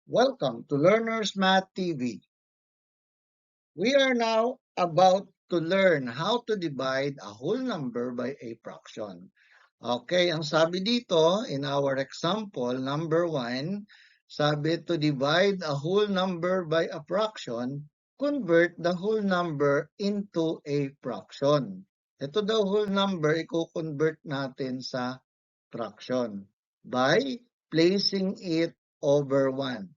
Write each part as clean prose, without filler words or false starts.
Welcome to Learners Math TV. We are now about to learn how to divide a whole number by a fraction. Okay, ang sabi dito in our example, number 1, sabi to divide a whole number by a fraction, convert the whole number into a fraction. Ito daw whole number, i-convert natin sa fraction by placing it over 1.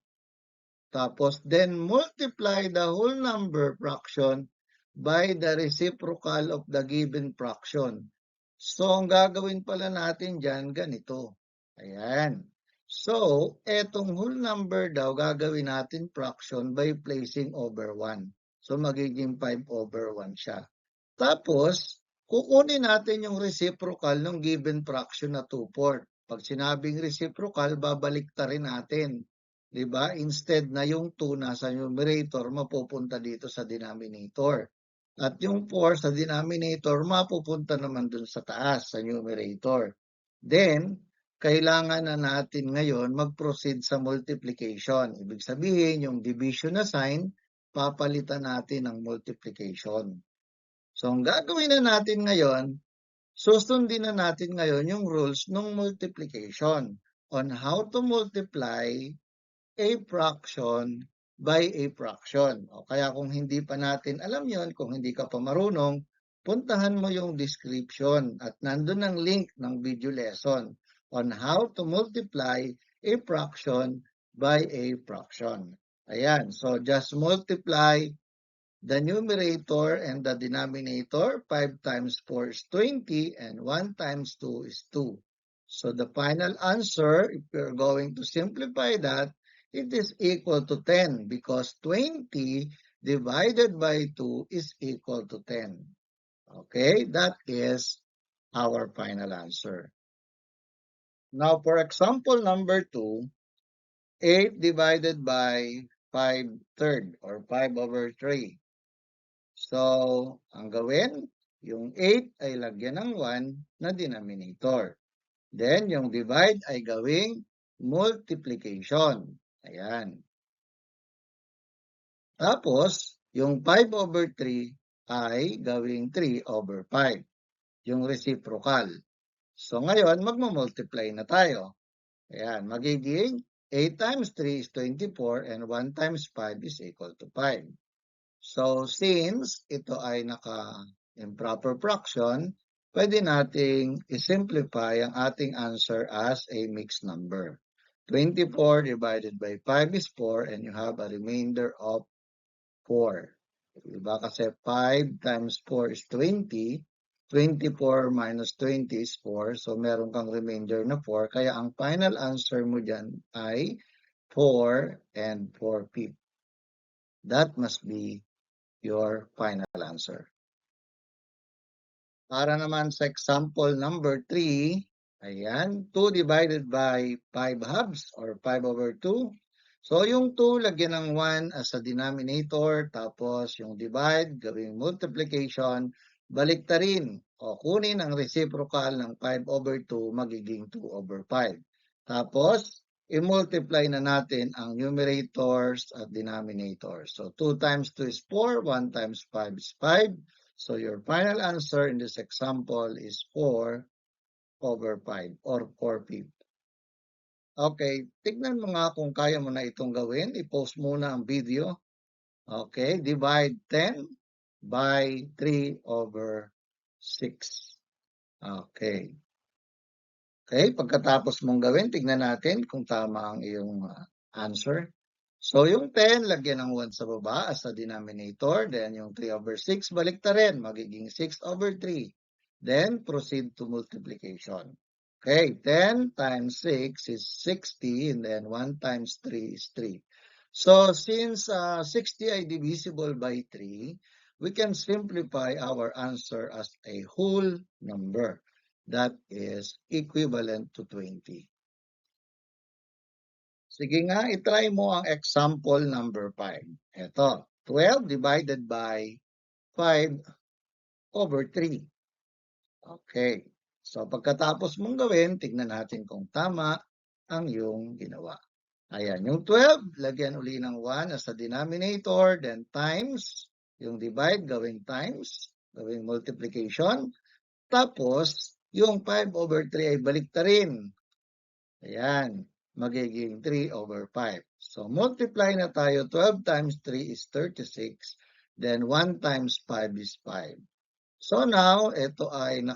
Tapos, then multiply the whole number fraction by the reciprocal of the given fraction. So, ang gagawin pala natin dyan, ganito. Ayan. So, etong whole number daw, gagawin natin fraction by placing over 1. So, magiging 5 over 1 siya. Tapos, kukunin natin yung reciprocal ng given fraction na 2/4. Pag sinabing reciprocal, babalik ta rin natin. Diba? Instead na yung 2 nasa numerator, mapupunta dito sa denominator. At yung 4 sa denominator, mapupunta naman dun sa taas, sa numerator. Then, kailangan na natin ngayon mag-proceed sa multiplication. Ibig sabihin, yung division na sign, papalitan natin ng multiplication. So, ang gagawin na natin ngayon, susundin na natin ngayon yung rules ng multiplication on how to multiply a fraction by a fraction. O kaya kung hindi pa natin alam yon, kung hindi ka pa marunong, puntahan mo yung description at nandun ang link ng video lesson on how to multiply a fraction by a fraction. Ayan, so just multiply the numerator and the denominator. 5 times 4 is 20 and 1 times 2 is 2. So the final answer, if you're going to simplify that, it is equal to 10 because 20 divided by 2 is equal to 10. Okay, that is our final answer. Now for example number 2, 8 divided by 5/3 or 5 over 3. So, ang gawin, yung 8 ay lagyan ng 1 na denominator. Then, yung divide ay gawing multiplication. Ayan. Tapos, yung 5 over 3 ay gawing 3 over 5. Yung reciprocal. So, ngayon, magmumultiply na tayo. Ayan, magiging 8 times 3 is 24 and 1 times 5 is equal to 5. So, since ito ay naka-improper fraction, pwede nating i-simplify ang ating answer as a mixed number. 24 divided by 5 is 4 and you have a remainder of 4. Diba? Kasi 5 times 4 is 20. 24 minus 20 is 4. So, meron kang remainder na 4. Kaya ang final answer mo dyan ay 4 and 4/5. That must be your final answer. Para naman sa example number 3, ayan, 2 divided by 5 halves or 5 over 2. So, yung 2, lagyan ng 1 as a denominator, tapos yung divide, gawing multiplication, balik ta rin o kunin ang reciprocal ng 5 over 2, magiging 2 over 5. Tapos, i-multiply na natin ang numerators at denominators. So, 2 times 2 is 4, 1 times 5 is 5. So, your final answer in this example is 4 over 5 or 4/5. Okay, tignan mo nga kung kaya mo na itong gawin. I-post muna ang video. Okay, divide 10 by 3 over 6. Okay. Okay, pagkatapos mong gawin, tignan natin kung tama ang iyong answer. So, yung 10, lagyan ng 1 sa baba as a denominator. Then, yung 3 over 6, balik ta rin. Magiging 6 over 3. Then, proceed to multiplication. Okay, 10 times 6 is 60. And then, 1 times 3 is 3. So, since 60 ay divisible by 3, we can simplify our answer as a whole number. That is equivalent to 20. Sige nga, itry mo ang example number 5. Ito, 12 divided by 5 over 3. Okay. So, pagkatapos mong gawin, tignan natin kung tama ang iyong ginawa. Ayan, yung 12, lagyan uli ng 1 as a denominator, then times, yung divide, gawing times, gawing multiplication. Tapos, yung 5/3 ay baliktarin. Ayan, magiging 3/5. So, multiply na tayo. 12 times 3 is 36. Then, 1 times 5 is 5. So, now, ito ay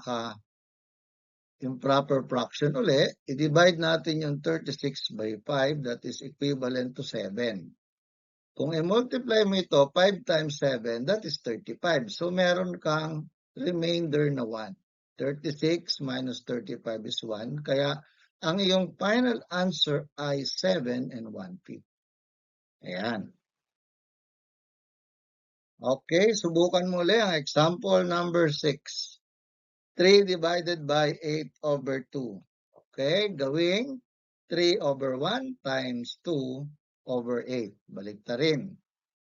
yung proper fraction uli. I-divide natin yung 36 by 5. That is equivalent to 7. Kung i-multiply mo ito, 5 times 7, that is 35. So, meron kang remainder na 1. 36 minus 35 is 1. Kaya, ang iyong final answer ay 7 and 1/5. Ayan. Okay, subukan mo ulit ang example number 6. 3 divided by 8/2. Okay, gawing 3/1 times 2/8. Baliktarin.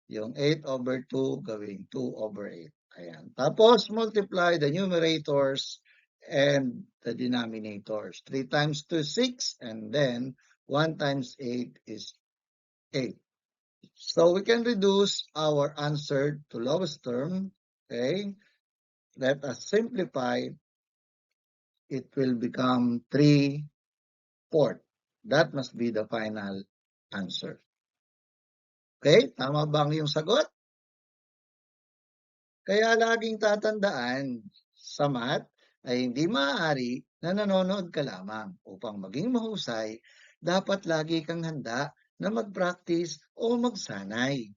Yung 8/2 gawing 2/8. Ayan. Tapos, multiply the numerators and the denominators. 3 times 2 is 6, and then 1 times 8 is 8. So, we can reduce our answer to lowest term. Okay? Let us simplify. It will become 3/4. That must be the final answer. Okay? Tama ba ang iyong sagot? Kaya laging tatandaan, sa math ay hindi maaari na nanonood ka lamang. Upang maging mahusay, dapat lagi kang handa na mag-practice o magsanay.